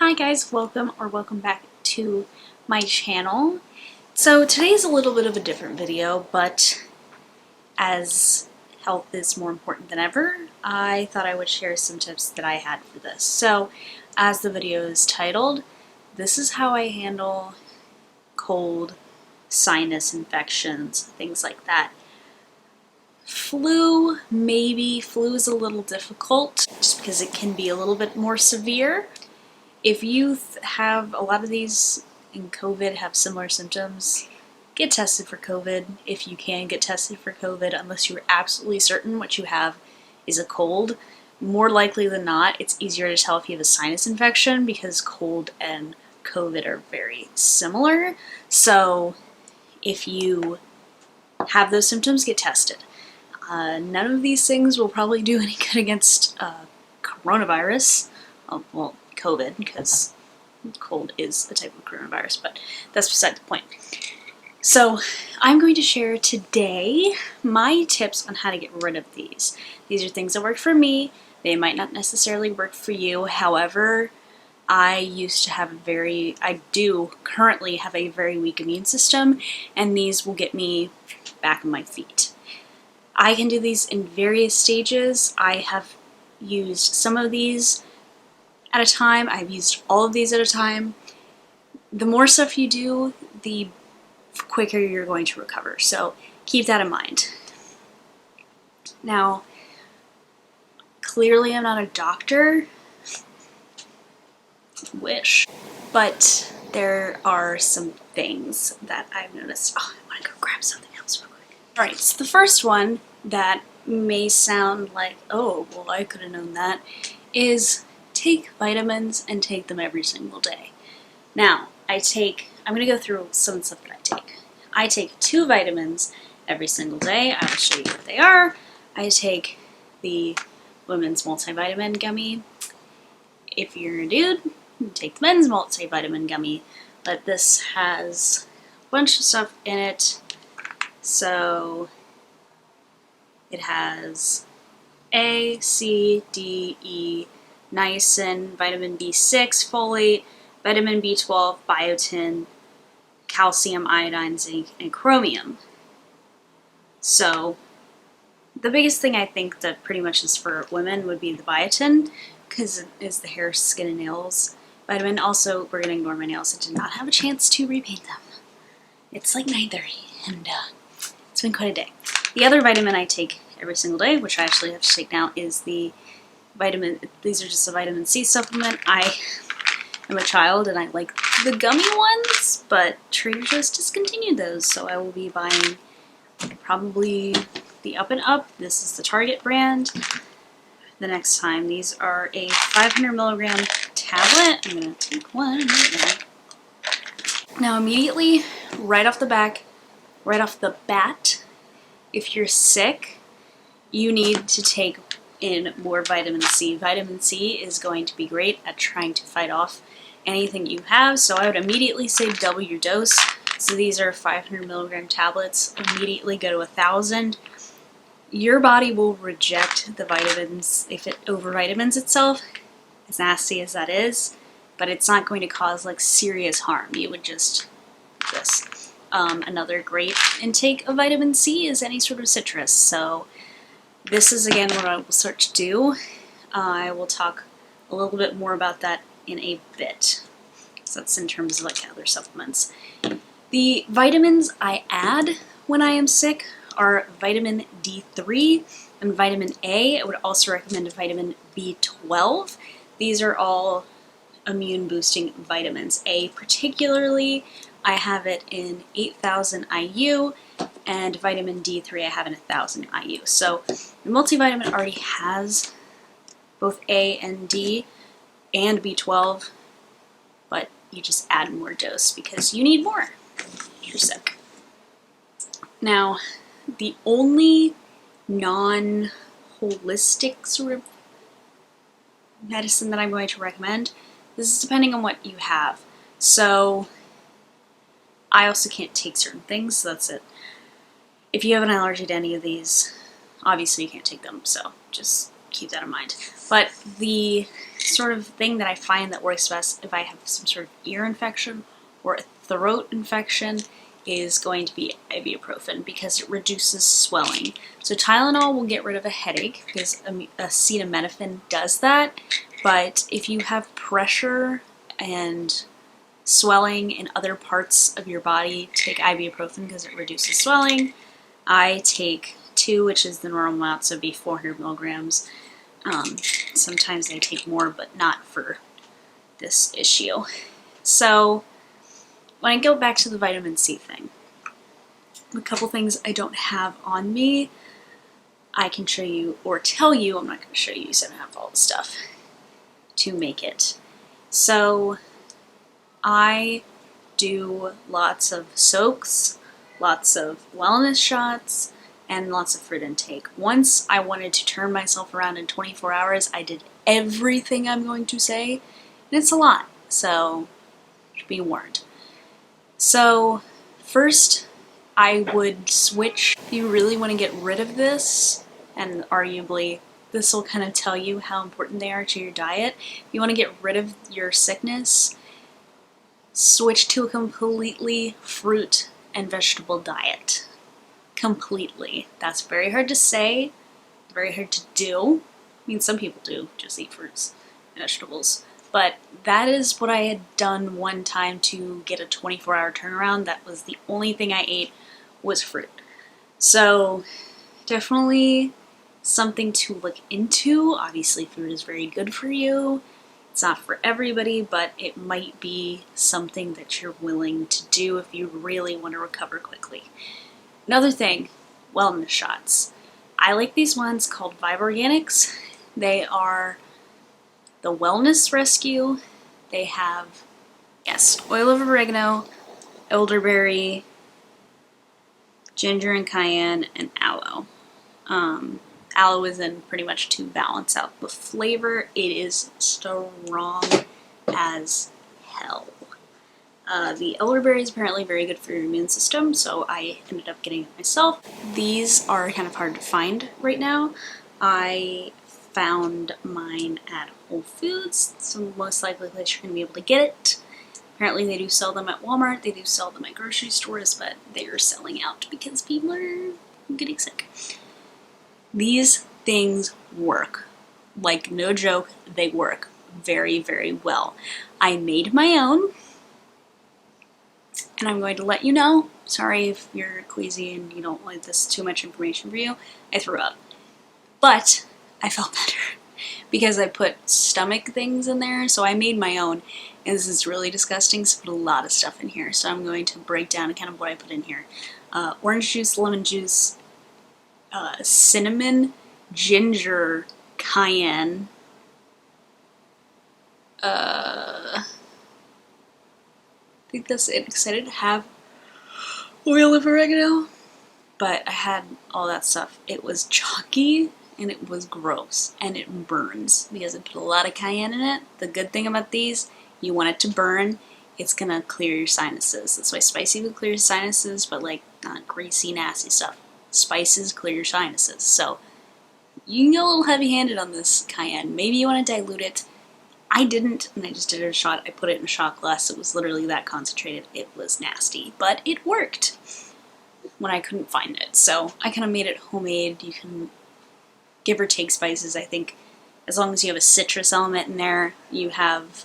Hi guys, welcome back to my channel. So today is a little bit of a different video, but as health is more important than ever, I thought I would share some tips that I had for this. So as the video is titled, this is how I handle cold, sinus infections, things like that. Flu, maybe. Flu is a little difficult just because it can be a little bit more severe. If you have a lot of these in COVID, have similar symptoms, get tested for COVID. If you can, get tested for COVID unless you're absolutely certain what you have is a cold. More likely than not, it's easier to tell if you have a sinus infection because cold and COVID are very similar. So if you have those symptoms, get tested. None of these things will probably do any good against coronavirus. Well, COVID, because cold is a type of coronavirus, but that's beside the point. So I'm going to share today my tips on how to get rid of these. These are things that work for me. They might not necessarily work for you. However, I do currently have a very weak immune system, and these will get me back on my feet. I can do these in various stages. I have used some of these at a time. I've used all of these at a time. The more stuff you do, the quicker you're going to recover. So keep that in mind. Now, clearly I'm not a doctor. Wish. But there are some things that I've noticed. Oh, I want to go grab something else real quick. Alright, so the first one that may sound like, oh, well, I could have known that, is take vitamins and take them every single day. Now, I'm going to go through some of the stuff that I take. I take 2 vitamins every single day. I will show you what they are. I take the women's multivitamin gummy. If you're a dude, take the men's multivitamin gummy. But this has a bunch of stuff in it. So it has A, C, D, E, niacin, vitamin B6, folate, vitamin B12, biotin, calcium, iodine, zinc, and chromium. So the biggest thing I think that pretty much is for women would be the biotin, because it is the hair, skin, and nails vitamin. Also, we're going to ignore my nails. I did not have a chance to repaint them. It's like 9:30, and it's been quite a day. The other vitamin I take every single day, which I actually have to take now, is the these are just a vitamin C supplement. I am a child and I like the gummy ones, but Trader Joe's discontinued those, so I will be buying probably the Up and Up. This is the Target brand. The next time. These are a 500 milligram tablet. I'm going to take one right now. Now immediately, right off the bat, if you're sick, you need to take in more vitamin C. Vitamin C is going to be great at trying to fight off anything you have, so I would immediately say double your dose. So these are 500 milligram tablets. Immediately go to 1,000. Your body will reject the vitamins if it overvitamins itself, as nasty as that is, but it's not going to cause like serious harm. You would just do this. Another great intake of vitamin C is any sort of citrus. So this is again what I will start to do. I will talk a little bit more about that in a bit. So that's in terms of like other supplements. The vitamins I add when I am sick are vitamin D3 and vitamin A. I would also recommend vitamin B12. These are all immune boosting vitamins. A particularly, I have it in 8,000 IU, and vitamin D3 I have in 1,000 IU. So the multivitamin already has both A and D and B12, but you just add more dose because you need more if you're sick. Now, the only non-holistic sort of medicine that I'm going to recommend, this is depending on what you have. So I also can't take certain things, so that's it. If you have an allergy to any of these, obviously you can't take them, so just keep that in mind. But the sort of thing that I find that works best if I have some sort of ear infection or a throat infection is going to be ibuprofen because it reduces swelling. So Tylenol will get rid of a headache because acetaminophen does that, but if you have pressure and swelling in other parts of your body, take ibuprofen because it reduces swelling. I take 2, which is the normal amount, so it'd be 400 milligrams. Sometimes I take more, but not for this issue. So when I go back to the vitamin C thing, a couple things I don't have on me, I can show you or tell you. I'm not going to show you, so I don't have all the stuff to make it. So I do lots of soaks, lots of wellness shots, and lots of fruit intake. Once I wanted to turn myself around in 24 hours, I did everything I'm going to say, and it's a lot, so be warned. So first, I would switch. If you really want to get rid of this, and arguably this will kind of tell you how important they are to your diet, if you want to get rid of your sickness, switch to a completely fruit and vegetable diet. Completely. That's very hard to say, very hard to do. I mean, some people do just eat fruits and vegetables. But that is what I had done one time to get a 24-hour turnaround. That was the only thing I ate was fruit. So definitely something to look into. Obviously, fruit is very good for you. It's not for everybody, but it might be something that you're willing to do if you really want to recover quickly. Another thing, wellness shots. I like these ones called Vibe Organics. They are the Wellness Rescue. They have, yes, oil of oregano, elderberry, ginger and cayenne, and aloe. Aloe is in pretty much to balance out the flavor. It is strong as hell. The elderberry is apparently very good for your immune system, so I ended up getting it myself. These are kind of hard to find right now. I found mine at Whole Foods, so most likely place you're going to be able to get it. Apparently they do sell them at Walmart, they do sell them at grocery stores, but they are selling out because people are getting sick. These things work. Like, no joke, they work very, very well. I made my own, and I'm going to let you know. Sorry if you're queasy and you don't like this too much information for you. I threw up. But I felt better because I put stomach things in there, so I made my own. And this is really disgusting, so I put a lot of stuff in here. So I'm going to break down kind of what I put in here. Orange juice, lemon juice, cinnamon, ginger, cayenne, I think that's it. Excited to have oil of oregano, but I had all that stuff. It was chalky and it was gross and it burns because I put a lot of cayenne in it. The good thing about these, you want it to burn. It's gonna clear your sinuses. That's why spicy would clear your sinuses, but like not greasy, nasty stuff. Spices clear your sinuses. So you can get a little heavy-handed on this cayenne. Maybe you want to dilute it. I didn't, and I just did it a shot. I put it in a shot glass. It was literally that concentrated. It was nasty, but it worked when I couldn't find it. So I kind of made it homemade. You can give or take spices. I think as long as you have a citrus element in there, you have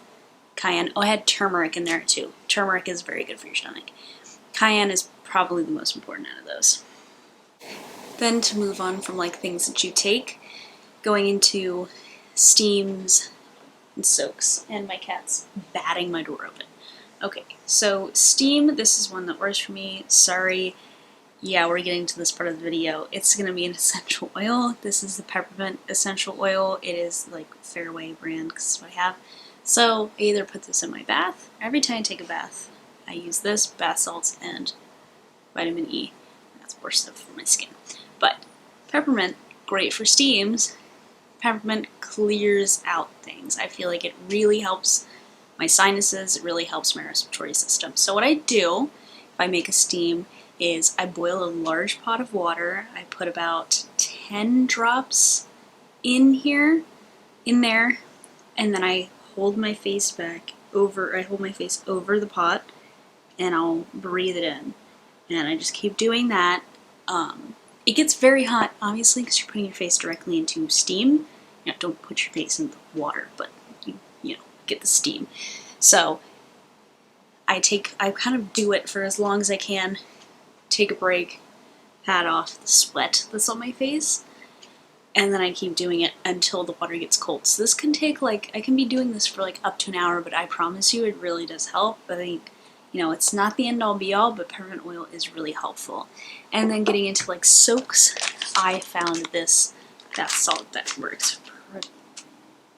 cayenne. Oh, I had turmeric in there too. Turmeric is very good for your stomach. Cayenne is probably the most important out of those. Then to move on from like things that you take, going into steams and soaks, and my cat's batting my door open. Okay, so steam, this is one that works for me. Sorry, yeah, we're getting to this part of the video. It's gonna be an essential oil. This is the Peppermint Essential Oil. It is like Fairway brand, because it's what I have. So I either put this in my bath, every time I take a bath, I use this, bath salts, and vitamin E. That's more stuff for my skin. But peppermint, great for steams. Peppermint clears out things. I feel like it really helps my sinuses, it really helps my respiratory system. So what I do, if I make a steam, is I boil a large pot of water. I put about 10 drops in here, in there, and then I hold my face back over, I hold my face over the pot, and I'll breathe it in. And I just keep doing that. It gets very hot, obviously, because you're putting your face directly into steam. You know, don't put your face in the water, but you know, get the steam. So I kind of do it for as long as I can, take a break, pat off the sweat that's on my face, and then I keep doing it until the water gets cold. So this can take like, I can be doing this for like up to an hour, but I promise you it really does help. I think, you know, it's not the end all be all, but peppermint oil is really helpful. And then getting into like soaks, I found this bath salt that works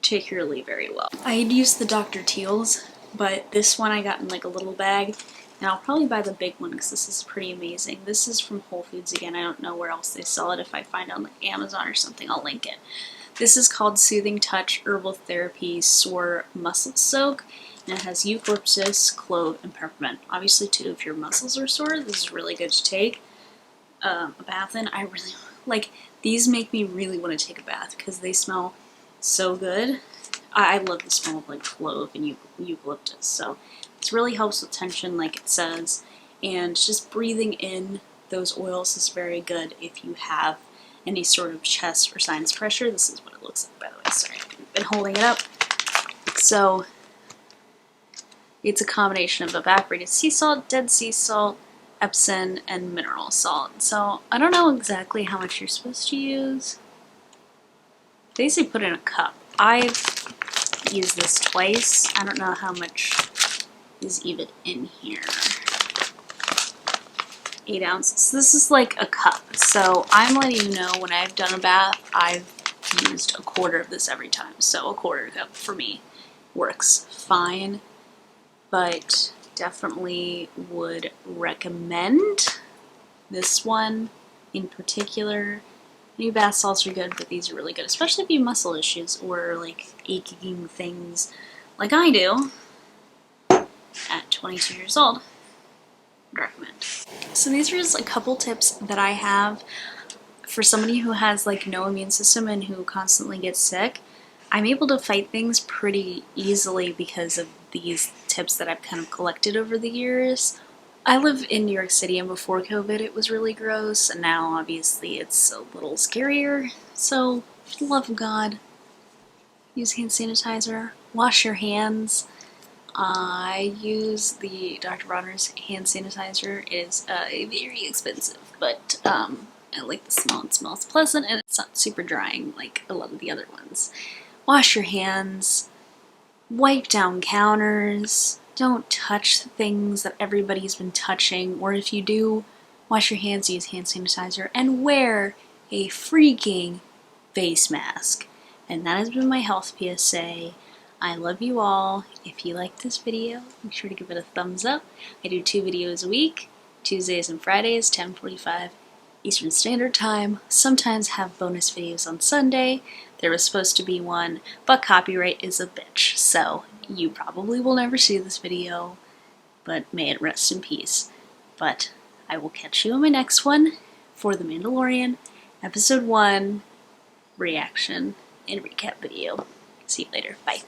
particularly very well. I had used the Dr. Teal's, but this one I got in like a little bag, and I'll probably buy the big one because this is pretty amazing. This is from Whole Foods again. I don't know where else they sell it. If I find it on like Amazon or something, I'll link it. This is called Soothing Touch Herbal Therapy Sore Muscle Soak, and it has eucalyptus, clove, and peppermint. Obviously, too, if your muscles are sore, this is really good to take a bath in. I really like these. Make me really want to take a bath because they smell so good. I love the smell of like clove and eucalyptus. So this really helps with tension, like it says, and just breathing in those oils is very good if you have any sort of chest or sinus pressure. This is what it looks like, by the way. Sorry, I've been holding it up. So it's a combination of evaporated sea salt, dead sea salt, Epsom, and mineral salt. So I don't know exactly how much you're supposed to use. They say put in a cup. I've used this twice. I don't know how much is even in here. 8 ounces. This is like a cup. So I'm letting you know when I've done a bath, I've used a quarter of this every time. So a quarter cup for me works fine, but definitely would recommend this one in particular. New bath salts are good, but these are really good, especially if you have muscle issues or like aching things like I do at 22 years old. I'd recommend. So these are just a couple tips that I have for somebody who has like no immune system and who constantly gets sick. I'm able to fight things pretty easily because of these tips that I've kind of collected over the years. I live in New York City, and before COVID it was really gross, and now obviously it's a little scarier. So, for the love of God, use hand sanitizer, wash your hands. I use the Dr. Bronner's hand sanitizer. It is very expensive, but I like the smell. It smells pleasant, and it's not super drying like a lot of the other ones. Wash your hands, wipe down counters, don't touch things that everybody's been touching, or if you do, wash your hands, use hand sanitizer, and wear a freaking face mask. And that has been my health PSA. I love you all. If you liked this video, make sure to give it a thumbs up. I do 2 videos a week, Tuesdays and Fridays, 10:45 Eastern Standard Time. Sometimes have bonus videos on Sunday. There was supposed to be one, but copyright is a bitch, so you probably will never see this video, but may it rest in peace. But I will catch you in my next one for The Mandalorian, Episode 1, reaction and recap video. See you later. Bye.